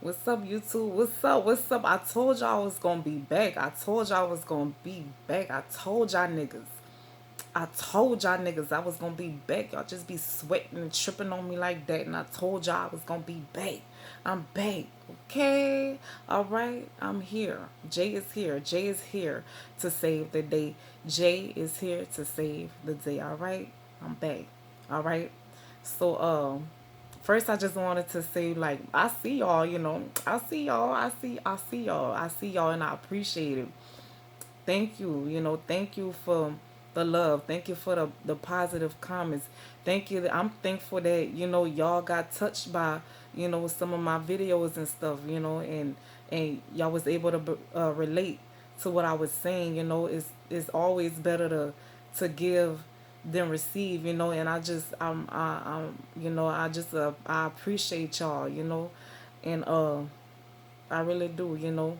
What's up, YouTube? What's up? What's up? I told y'all I was gonna be back. I told y'all I was gonna be back. I told y'all niggas. I told y'all niggas I was gonna be back. Y'all just be sweating and tripping on me like that. And I told y'all I was gonna be back. I'm back. Okay. Alright. I'm here. Jay is here. Jay is here to save the day. Jay is here to save the day. Alright. I'm back. Alright. So first I just wanted to say, like, I see y'all, I see y'all, I see y'all, I see y'all, and I appreciate it. Thank you, thank you for the love. Thank you for the positive comments. Thank you. I'm thankful that, y'all got touched by, some of my videos and stuff, and y'all was able to relate to what I was saying. It's always better to give than receive, and I appreciate y'all, and I really do,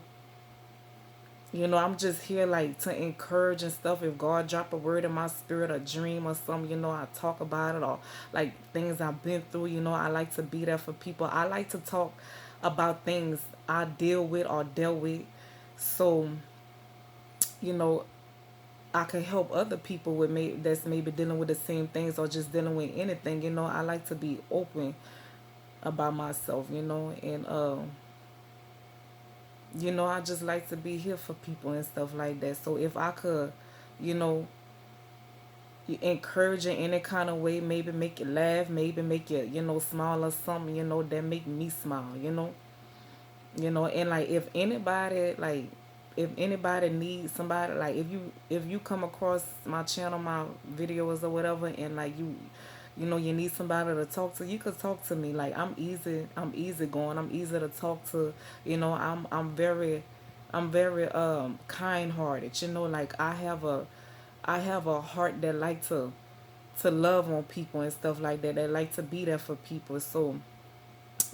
I'm just here like to encourage and stuff. If God drop a word in my spirit, a dream or something, I talk about it, or like things I've been through, I like to be there for people. I like to talk about things I deal with or dealt with. So, you know, I can help other people with that's maybe dealing with the same things or just dealing with anything, I like to be open about myself, and I just like to be here for people and stuff like that. So if I could, you know, encourage in any kind of way, maybe make you laugh, maybe make you, smile or something, that make me smile, and like if anybody needs somebody, like if you come across my channel, my videos or whatever, and like you need somebody to talk to, you could talk to me. Like I'm easy going, I'm easy to talk to. I'm very kind hearted, like I have a heart that like to love on people and stuff like that, that like to be there for people. So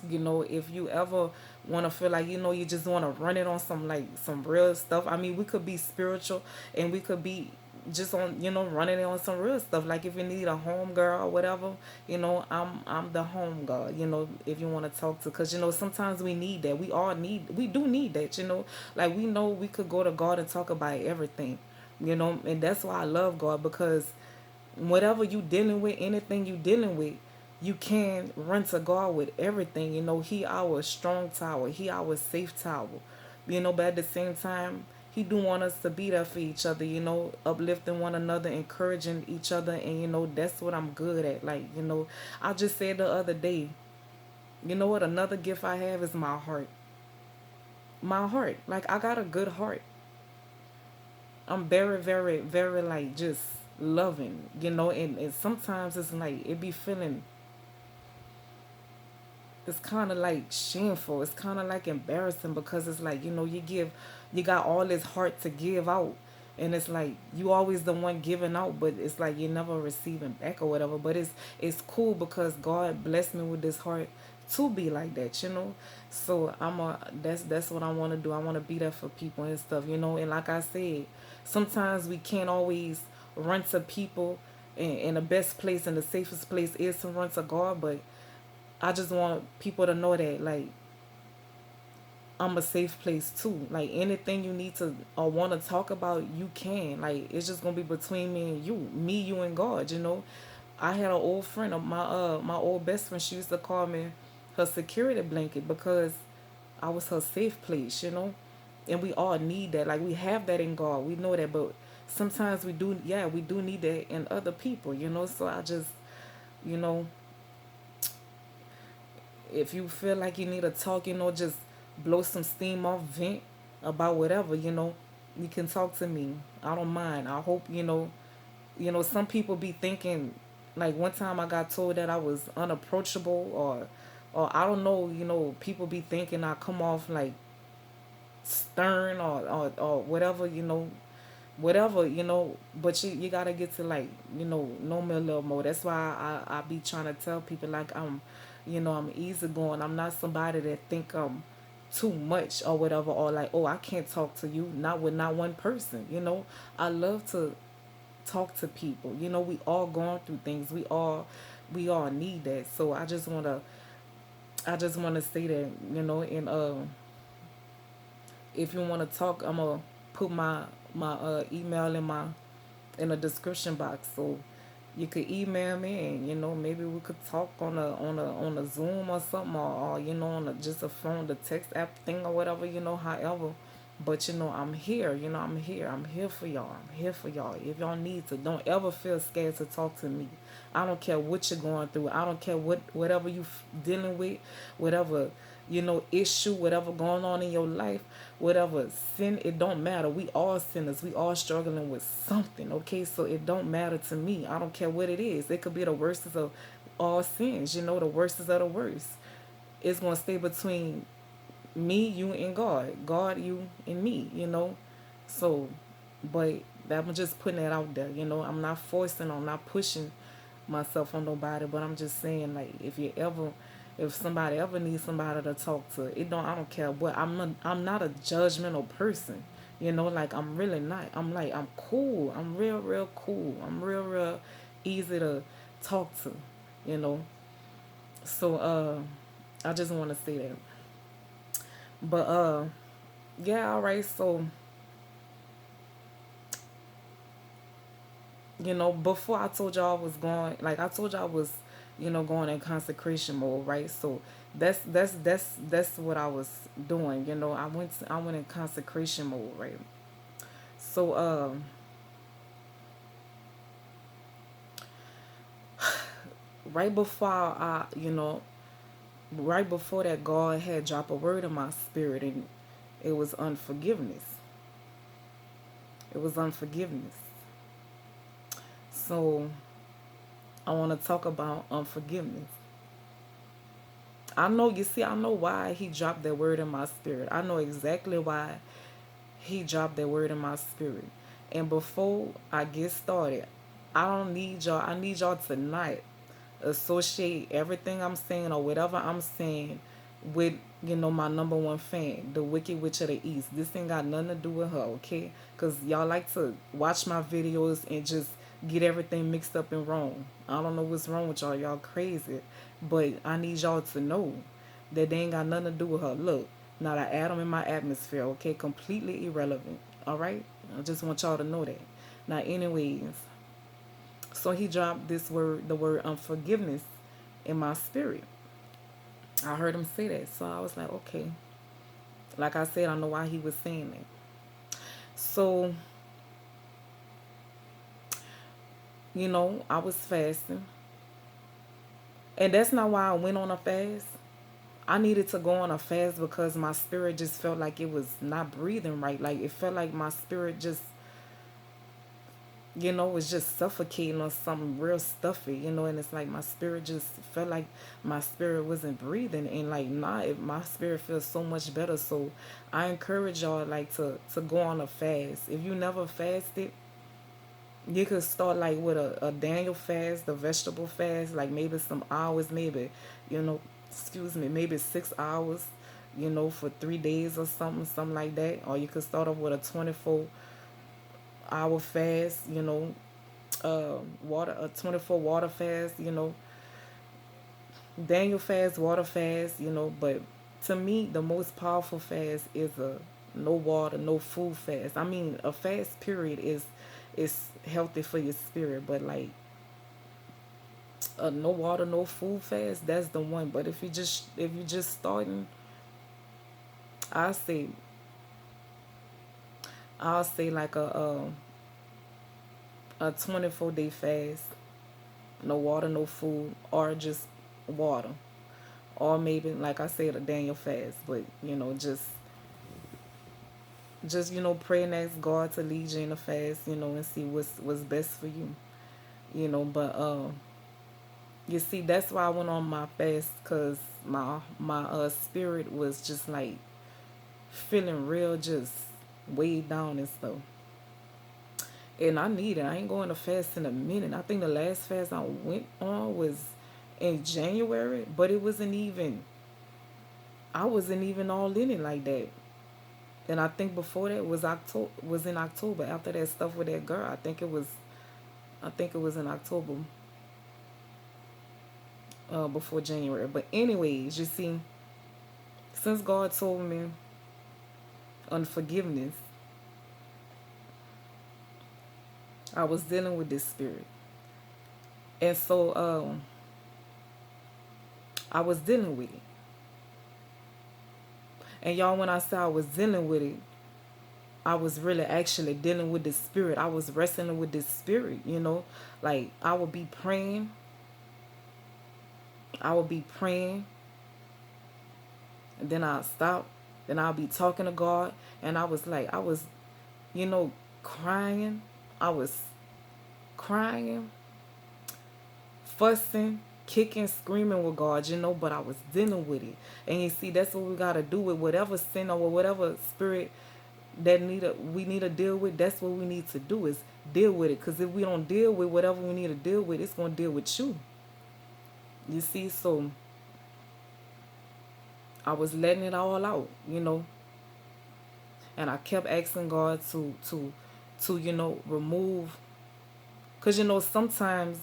if you ever want to feel like, you just want to run it on some, like, some real stuff. I mean, we could be spiritual and we could be just on, running it on some real stuff. Like if you need a home girl or whatever, I'm the home girl, if you want to talk to, because sometimes we need that. We do need that, like we know we could go to God and talk about everything, and that's why I love God, because whatever you dealing with, anything you dealing with, you can run to God with everything. He our strong tower. He our safe tower. But at the same time, he do want us to be there for each other, uplifting one another, encouraging each other, and that's what I'm good at. Like, I just said the other day, you know what, another gift I have is my heart. My heart. Like, I got a good heart. I'm very, very, very, like, just loving, and sometimes it's like it be feeling, it's kind of like shameful. It's kind of like embarrassing, because it's like, you got all this heart to give out, and it's like you always the one giving out, but it's like you never receiving back or whatever. But it's cool, because God blessed me with this heart to be like that, So that's what I want to do. I want to be there for people and stuff, and like I said, sometimes we can't always run to people, and the best place and the safest place is to run to God. But I just want people to know that, like, I'm a safe place too. Like, anything you need to or want to talk about, you can. Like, it's just gonna be between me and you, you and God. I had an old friend of my old best friend. She used to call me her security blanket, because I was her safe place. And we all need that. Like, we have that in God. We know that, but sometimes we do. Yeah, we do need that in other people. So I just, you know, if you feel like you need to talk, just blow some steam off, vent about whatever, you can talk to me. I don't mind. I hope, some people be thinking, like, one time I got told that I was unapproachable, or I don't know, people be thinking I come off like stern, or whatever, whatever, but you gotta get to, like, know me a little more. That's why I be trying to tell people, like, I'm easygoing. I'm not somebody that think I'm too much or whatever, or like, oh, I can't talk to you, not with not one person. I love to talk to people. We all going through things. We all need that. So I just want to I just want to say that, and if you want to talk, I'm gonna put my email in the description box, so you could email me, and maybe we could talk on a Zoom or something, or on just a phone, the text app thing or whatever, however. But I'm here. I'm here for y'all. I'm here for y'all. If y'all need to, don't ever feel scared to talk to me. I don't care what you're going through. I don't care whatever you dealing with, whatever issue, whatever going on in your life, whatever sin. It don't matter. We all sinners. We all struggling with something. Okay, so it don't matter to me. I don't care what it is. It could be the worst of all sins. The worst of the worst. It's gonna stay between me, you, and God. God, you, and me. So, but I'm just putting that out there. I'm not forcing, I'm not pushing myself on nobody, but I'm just saying, like, if somebody ever needs somebody to talk to, I don't care what. I'm not a judgmental person. Like, I'm really not. I'm cool. I'm real cool. I'm real easy to talk to. You know. So I just want to say that. But yeah, all right. So before I told y'all I was going, like I told y'all I was, going in consecration mode, right? So that's what I was doing. I went in consecration mode, right? So right before right before that, God had dropped a word in my spirit, and it was unforgiveness. It was unforgiveness. So I want to talk about unforgiveness. I know why he dropped that word in my spirit. I know exactly why he dropped that word in my spirit. And before I get started, I don't need y'all. I need y'all to not associate everything I'm saying or whatever I'm saying with, my number one fan, the Wicked Witch of the East. This ain't got nothing to do with her, okay? Because y'all like to watch my videos and just get everything mixed up and wrong. I don't know what's wrong with y'all. Y'all crazy. But I need y'all to know that they ain't got nothing to do with her. Look, not an atom in my atmosphere, okay? Completely irrelevant, all right? I just want y'all to know that. Now, anyways, so he dropped this word, the word unforgiveness, in my spirit. I heard him say that. So I was like, okay. Like I said, I know why he was saying that. So, I was fasting. And that's not why I went on a fast. I needed to go on a fast because my spirit just felt like it was not breathing right. Like it felt like my spirit just, was just suffocating or something real stuffy, and it's like my spirit just felt like my spirit wasn't breathing, and like nah, my spirit feels so much better. So I encourage y'all like to go on a fast. If you never fasted, you could start like with a Daniel fast, the vegetable fast, like maybe some hours, maybe, excuse me, maybe 6 hours, for 3 days or something like that. Or you could start off with a 24-hour fast, water, a 24 water fast, Daniel fast, water fast, but to me the most powerful fast is a no water, no food fast. I mean, a fast period is healthy for your spirit, but like a no water, no food fast, that's the one. But if you just starting, I say I'll say like a 24-day fast, no water, no food, or just water, or maybe like I said, a Daniel fast. But just pray and ask God to lead you in a fast, and see what's best for you, But you see, that's why I went on my fast, cause my spirit was just like feeling real, just weighed down and stuff. And I need it. I ain't going to fast in a minute. I think the last fast I went on was in January, but it wasn't even. I wasn't even all in it like that. And I think before that was in October. After that stuff with that girl, I think it was in October. before January. But anyways, you see, since God told me unforgiveness, I was dealing with this spirit. And so I was dealing with it. And y'all, when I say I was dealing with it, I was really actually dealing with this spirit. I was wrestling with this spirit, you know. Like I would be praying. I would be praying. And then I'll stop. Then I'll be talking to God. And I was like, I was, you know, crying. I was crying, fussing, kicking, screaming with God, you know, but I was dealing with it. And you see, that's what we got to do with whatever sin or whatever spirit that we need to deal with. That's what we need to do, is deal with it. Because if we don't deal with whatever we need to deal with, it's going to deal with you. You see, so I was letting it all out, you know. And I kept asking God to you know, remove. Because, you know, sometimes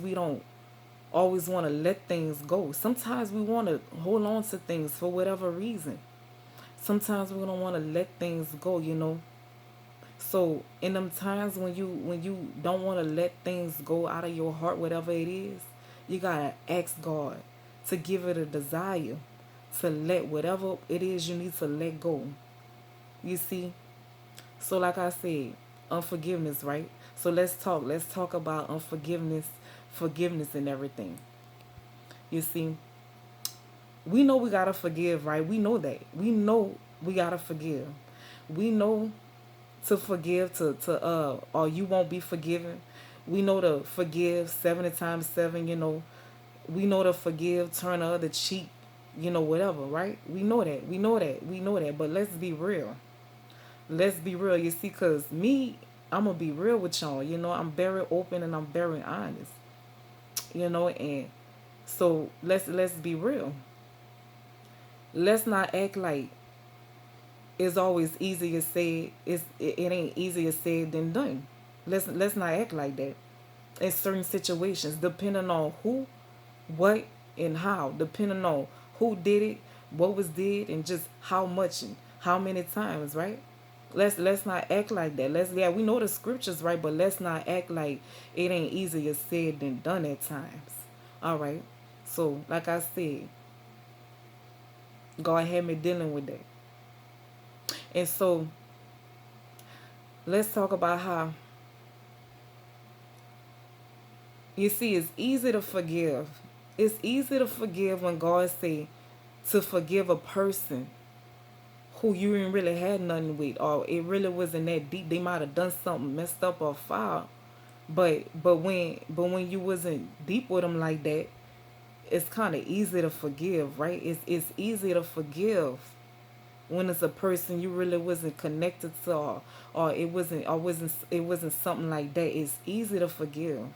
we don't always want to let things go. Sometimes we want to hold on to things for whatever reason. Sometimes we don't want to let things go, you know. So in them times when you don't want to let things go out of your heart, whatever it is, you gotta ask God to give it a desire to let whatever it is you need to let go. You see? So like I said, unforgiveness, right? So let's talk about unforgiveness, forgiveness and everything. You see, we know we gotta forgive, right? We know that. We know we gotta forgive. We know to forgive or you won't be forgiven. We know to forgive 70 times 7, you know. We know to forgive, turn the other cheek, you know, whatever, right? We know that. We know that. We know that. But let's be real. Let's be real. You see, because me, I'm going to be real with y'all. You know, I'm very open and I'm very honest. You know, and so let's be real. Let's not act like it's always easier said. It ain't easier said than done. Let's not act like that. In certain situations, depending on who, what, and how, depending on who did it, what was did, and just how much and how many times, right? Let's not act like that. We know the scriptures, right? But let's not act like it ain't easier said than done at times. All right. So, like I said, God had me dealing with that. And so, let's talk about how, you see, it's easy to forgive. It's easy to forgive when God say to forgive a person who you ain't really had nothing with, or it really wasn't that deep. They might have done something messed up or foul, but when you wasn't deep with them like that, it's kind of easy to forgive, right? It's easy to forgive when it's a person you really wasn't connected to, or it wasn't something like that. It's easy to forgive,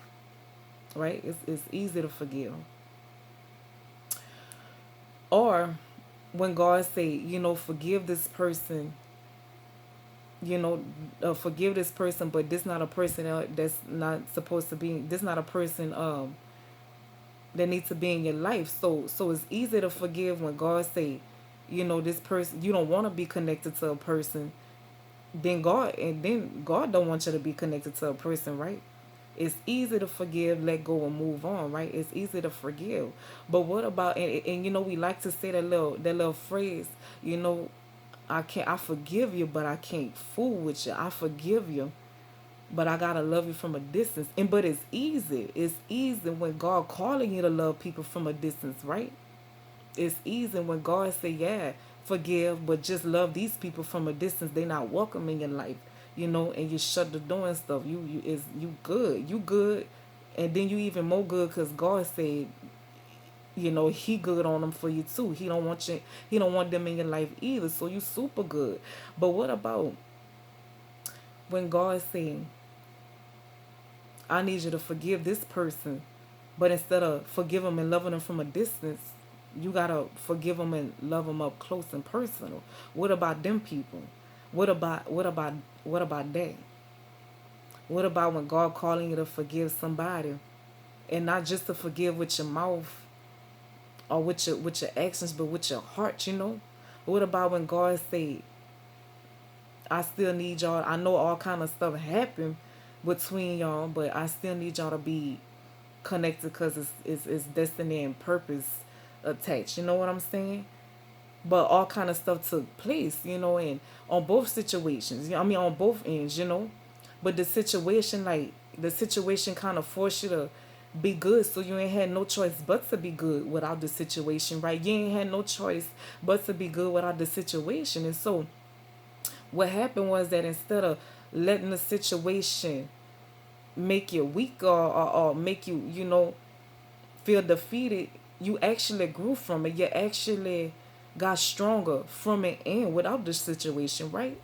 right? It's easy to forgive. Or when God say, you know, forgive this person, you know, forgive this person, but this not a person that's not supposed to be. This not a person that needs to be in your life. So it's easy to forgive when God say, you know, this person, you don't want to be connected to a person. Then God don't want you to be connected to a person, right? It's easy to forgive, let go, and move on, right? It's easy to forgive. But what about, and you know, we like to say that little phrase, you know, I forgive you, but I can't fool with you. I forgive you, but I gotta love you from a distance. But it's easy. It's easy when God calling you to love people from a distance, right? It's easy when God say, yeah, forgive, but just love these people from a distance. They not welcome in your life, you know, and you shut the door and stuff. You good, and then you even more good because God said, you know, He good on them for you too. He don't want you. He don't want them in your life either. So you super good. But what about when God saying, I need you to forgive this person, but instead of forgive them and loving them from a distance, you gotta forgive them and love them up close and personal. What about them people? What about that? What about when God calling you to forgive somebody, and not just to forgive with your mouth or with your actions, but with your heart, you know? What about when God say, I still need y'all. I know all kind of stuff happened between y'all, but I still need y'all to be connected because it's destiny and purpose attached. You know what I'm saying? But all kind of stuff took place, you know, and on both situations. I mean, on both ends, you know. But the situation kind of forced you to be good, so you ain't had no choice but to be good without the situation, right? You ain't had no choice but to be good without the situation, and so what happened was that instead of letting the situation make you weak or make you, you know, feel defeated, you actually grew from it. You actually got stronger from it and without the situation, right?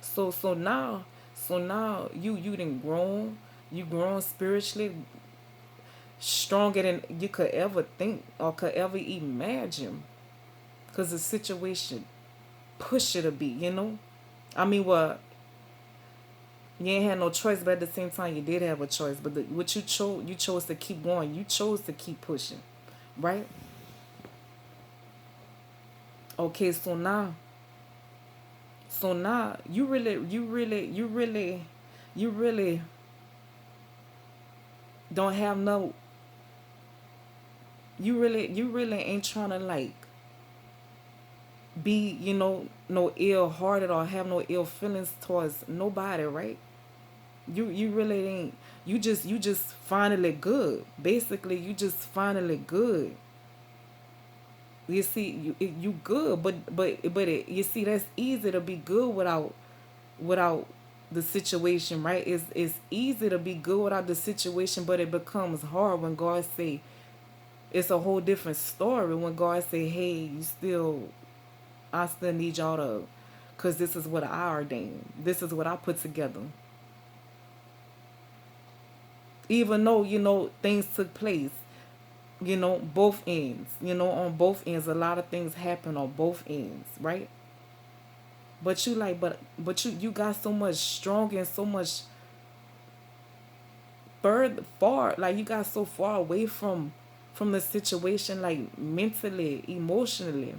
So now you didn't grown, you grown spiritually stronger than you could ever think or could ever imagine, because the situation pushed you to be, you know. I mean, well, you ain't had no choice, but at the same time, you did have a choice. But what you chose to keep going. You chose to keep pushing, right? Okay, so now you really don't have no. You really ain't trying to like be, you know, no ill hearted or have no ill feelings towards nobody, right? You really ain't. You just finally good. Basically, you just finally good. You see, you good, but you see, that's easy to be good without the situation, right? It's easy to be good without the situation, but it becomes hard when God say it's a whole different story. When God say, "Hey, I still need y'all to, cause this is what I ordained. This is what I put together." Even though, you know, things took place, you know, both ends, you know, on both ends, a lot of things happen on both ends, right? But you got so much strong and so much far, like you got so far away from the situation, like mentally, emotionally,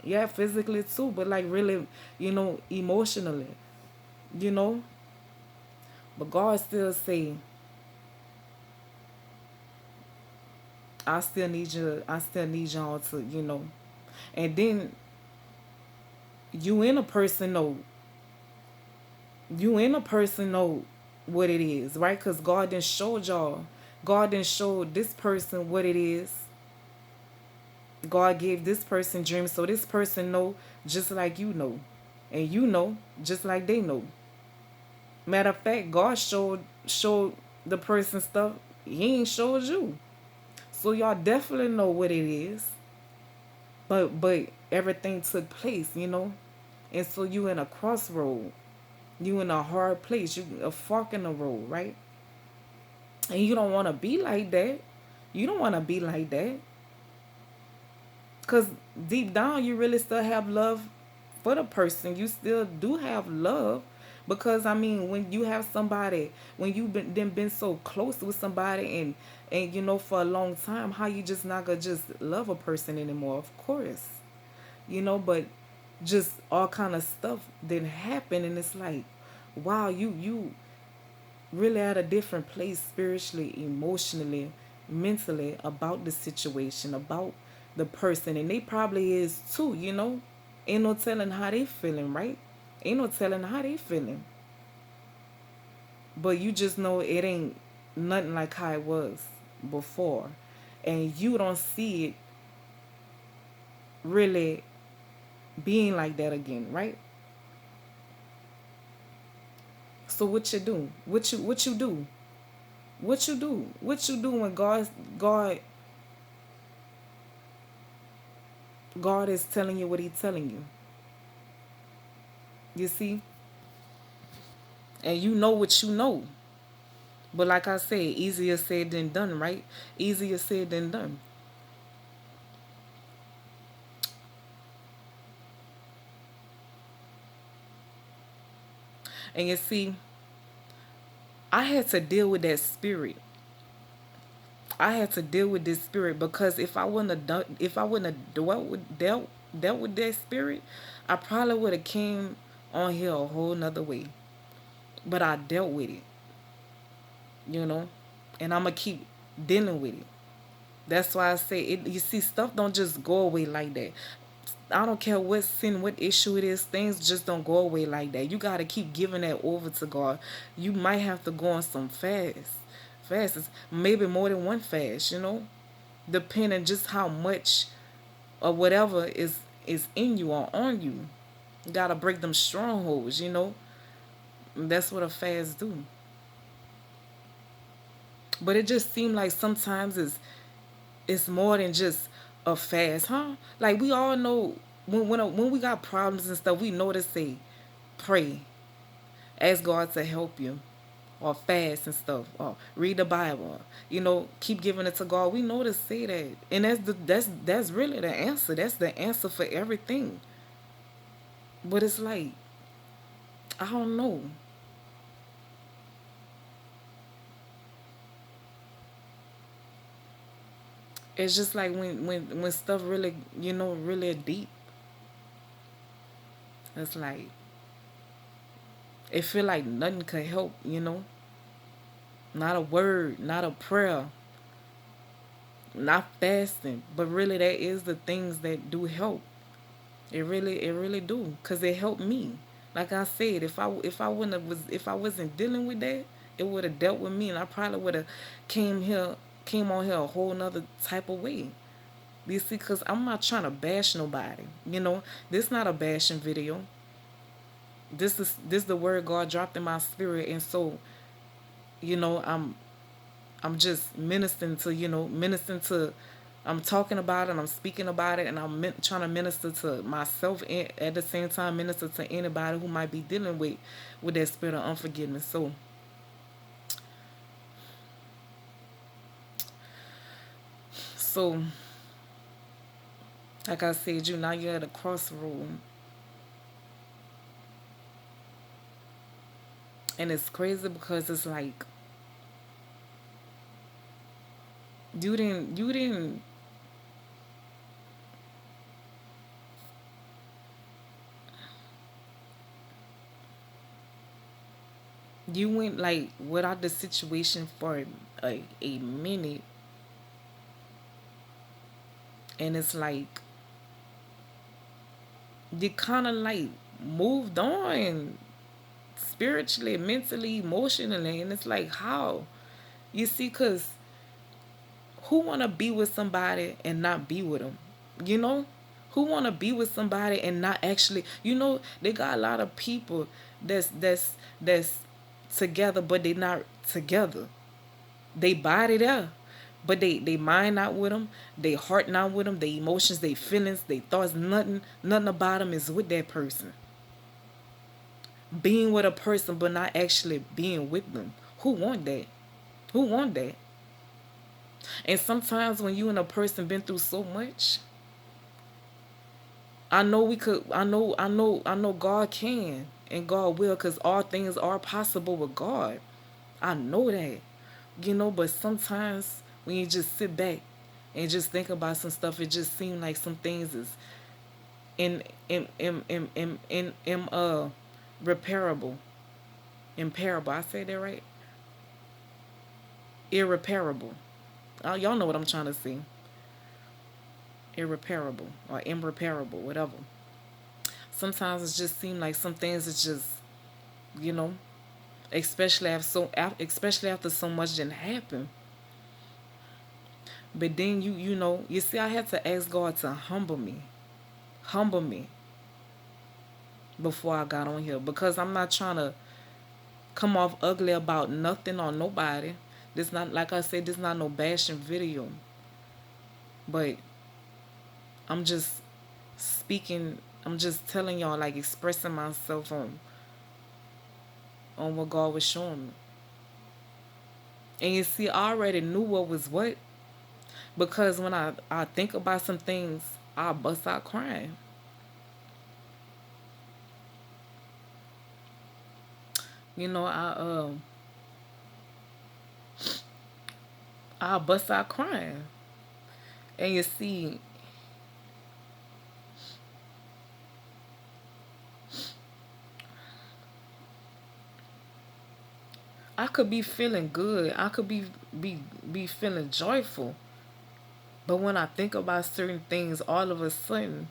yeah, physically too, but like really, you know, emotionally, you know. But God still say, I still need y'all to, you know. And then you in a person know you in a person know what it is, right? Because God didn't show this person what it is. God gave this person dreams, so this person know just like you know, and you know just like they know. Matter of fact, God showed the person stuff He ain't showed you, so y'all definitely know what it is. But everything took place, you know, and so you in a crossroad, you in a hard place, you a fork in the road, right? And you don't want to be like that. You don't want to be like that. Because deep down, you really still have love for the person. You still do have love. Because, I mean, when you have somebody, when you've been so close with somebody and, you know, for a long time, how you just not going to just love a person anymore? Of course. You know, but just all kind of stuff didn't happen. And it's like, wow, you really at a different place spiritually, emotionally, mentally about the situation, about the person. And they probably is too, you know. Ain't no telling how they feeling, right? Ain't no telling how they feeling. But you just know it ain't nothing like how it was before. And you don't see it really being like that again, right? So what you do? What you do? What you do? What you do when God God is telling you what He's telling you. You see, and you know what you know. But like I said, easier said than done, right? Easier said than done. And you see, I had to deal with that spirit. I had to deal with this spirit, because if I wouldn't have dealt with that spirit, I probably would have came on here a whole nother way. But I dealt with it, you know, and I'm gonna keep dealing with it. That's why I say it. You see, stuff don't just go away like that. I don't care what sin, what issue it is, things just don't go away like that. You gotta keep giving that over to God. You might have to go on some fasts, maybe more than one fast, depending just how much or whatever is in you or on you. You gotta break them strongholds. That's what a fast do. But it just seemed like sometimes it's more than just a fast, huh? Like we all know when we got problems and stuff, we know to say pray, ask God to help you, or fast and stuff, or read the Bible, keep giving it to God. We know to say that, and that's really the answer. That's the answer for everything. But it's like, I don't know. It's just like when stuff really, really deep. It's like it feel like nothing could help. Not a word, not a prayer, not fasting, but really that is the things that do help. It really do, cause it helped me. Like I said, if I wouldn't have was if I wasn't dealing with that, it would have dealt with me, and I probably would have came here came on here a whole nother type of way. You see, cause I'm not trying to bash nobody. This not a bashing video. This the word God dropped in my spirit, and so I'm just ministering to. I'm talking about it, and I'm speaking about it, and I'm trying to minister to myself, and at the same time minister to anybody who might be dealing with that spirit of unforgiveness. So like I said, now you're at a crossroad, and it's crazy because it's like you didn't you went like without the situation for a minute, and it's like you kind of like moved on spiritually, mentally, emotionally, and it's like how you see, because who want to be with somebody and not be with them, you know who want to be with somebody and not actually, they got a lot of people that's together, but they not together. They body there, but they mind not with them, they heart not with them, they emotions, they feelings, they thoughts, nothing about them is with that person. Being with a person but not actually being with them. Who want that? Who want that? And sometimes when you and a person been through so much, I know God can and God will, because all things are possible with God. I know that. But sometimes when you just sit back and just think about some stuff, it just seems like some things is in repairable. Imparable. I say that right? Irreparable. Y'all know what I'm trying to say. Irreparable or irreparable, whatever. Sometimes it just seems like some things is just, you know, especially after so much didn't happen. But then you see, I had to ask God to humble me before I got on here, because I'm not trying to come off ugly about nothing or nobody. This not, like I said, this not no bashing video, but I'm just speaking. I'm just telling y'all, like expressing myself on what God was showing me. And you see, I already knew what was what, because when I think about some things, I bust out crying. I I bust out crying. And you see, I could be feeling good. I could be be feeling joyful. But when I think about certain things, all of a sudden,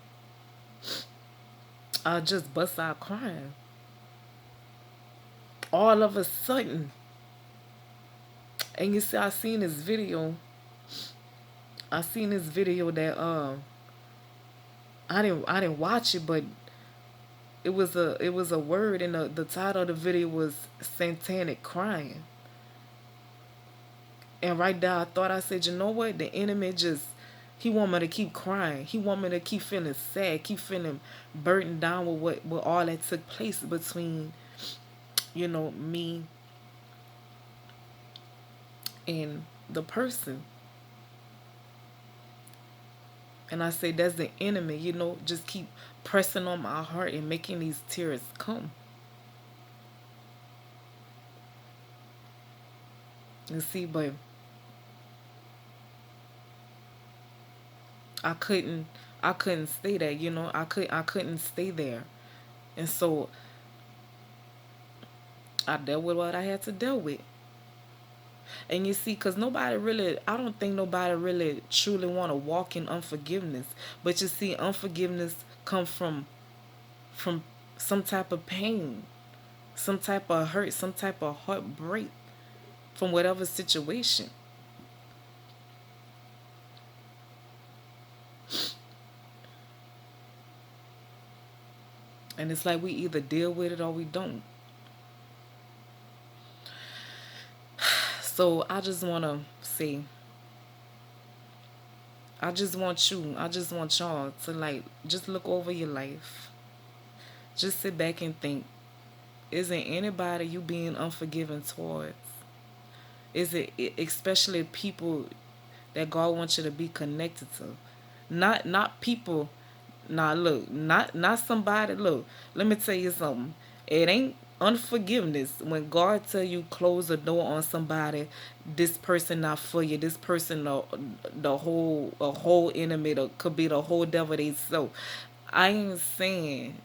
I just bust out crying. All of a sudden. And you see, I seen this video that I didn't watch it, but it was a word, and the title of the video was satanic crying. And right there I thought, I said, you know what? The enemy just, he want me to keep crying. He want me to keep feeling sad, keep feeling burdened down with what all that took place between, me and the person. And I say that's the enemy, just keep pressing on my heart and making these tears come. You see, but I couldn't I couldn't stay there, I couldn't stay there. And so I dealt with what I had to deal with. And you see, because I don't think nobody really truly want to walk in unforgiveness. But you see, unforgiveness comes from some type of pain, some type of hurt, some type of heartbreak from whatever situation. And it's like we either deal with it or we don't. So I just want to say, I just want y'all to like, just look over your life. Just sit back and think, isn't anybody you being unforgiving towards? Is it especially people that God wants you to be connected to? Not people. Nah, look, not somebody. Look, let me tell you something. It ain't unforgiveness when God tell you close the door on somebody. This person not for you. This person the whole a whole enemy. Could be the whole devil they so. I ain't saying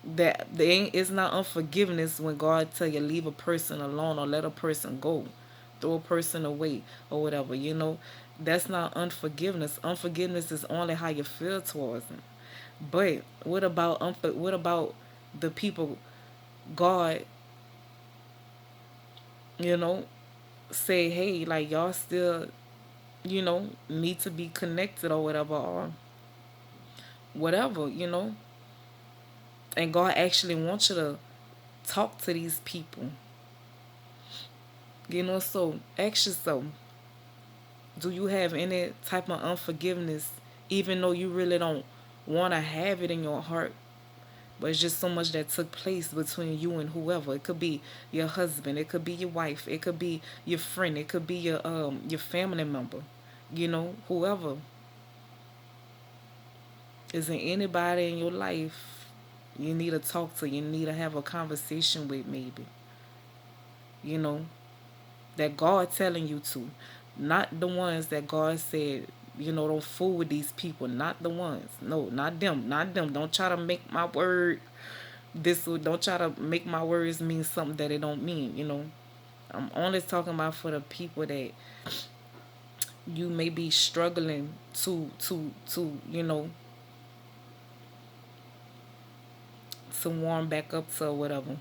that they ain't, it's not unforgiveness when God tell you leave a person alone or let a person go, throw a person away or whatever. That's not unforgiveness. Unforgiveness is only how you feel towards them. But what about the people God, you know, say, hey, like y'all still, need to be connected or whatever, or whatever. And God actually wants you to talk to these people. So ask yourself, do you have any type of unforgiveness, even though you really don't want to have it in your heart? But it's just so much that took place between you and whoever. It could be your husband, it could be your wife, it could be your friend, it could be your family member, whoever. Is there anybody in your life you need to talk to, you need to have a conversation with, maybe? You know, that God telling you to. Not the ones that God said, don't fool with these people. Not the ones. No, not them. Not them. Don't try to make my word don't try to make my words mean something that it don't mean. I'm only talking about for the people that you may be struggling to warm back up to or whatever.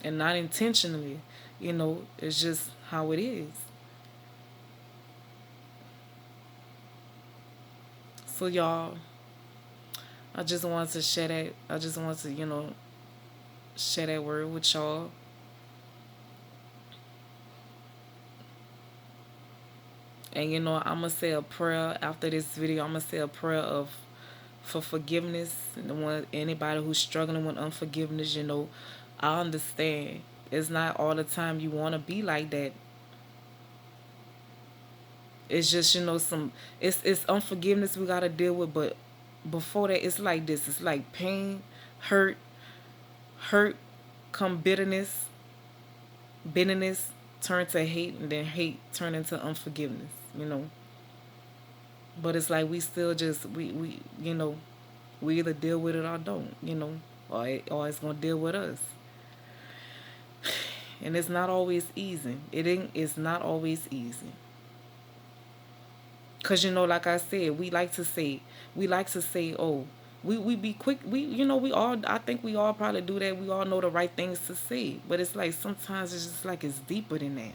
And not intentionally, it's just how it is. So y'all, I just wanted to share that. I just want to, share that word with y'all. And I'm gonna say a prayer after this video. I'm gonna say a prayer of for forgiveness. And the one anybody who's struggling with unforgiveness, I understand. It's not all the time you wanna be like that. It's just, it's unforgiveness we gotta deal with, but before that it's like this. It's like pain, hurt, hurt come bitterness, Bitterness turn to hate, and then hate turn into unforgiveness, you know. But it's like we still just we either deal with it or don't, or it's gonna deal with us. And it's not always easy. It's not always easy. Cause like I said, we like to say, oh, we be quick. We all. I think we all probably do that. We all know the right things to say, but it's like sometimes it's just like it's deeper than that.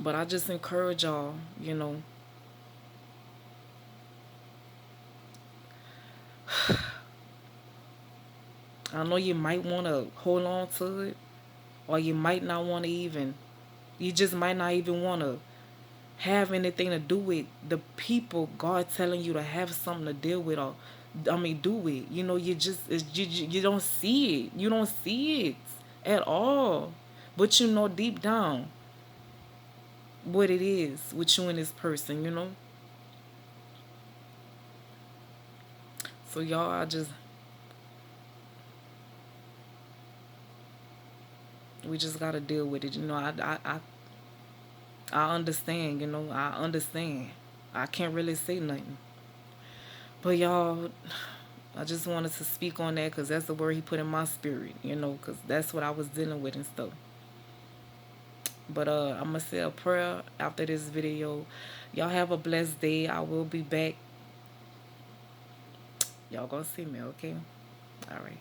But I just encourage y'all. I know you might want to hold on to it, or you might not want to even. You just might not even want to have anything to do with the people God telling you to have something to deal with, or I mean do it. You just you don't see it. You don't see it at all. But deep down what it is with you and this person. So y'all, we just gotta deal with it. I understand. I understand. I can't really say nothing. But y'all, I just wanted to speak on that because that's the word he put in my spirit, because that's what I was dealing with and stuff. But I'm going to say a prayer after this video. Y'all have a blessed day. I will be back. Y'all going to see me, okay? All right.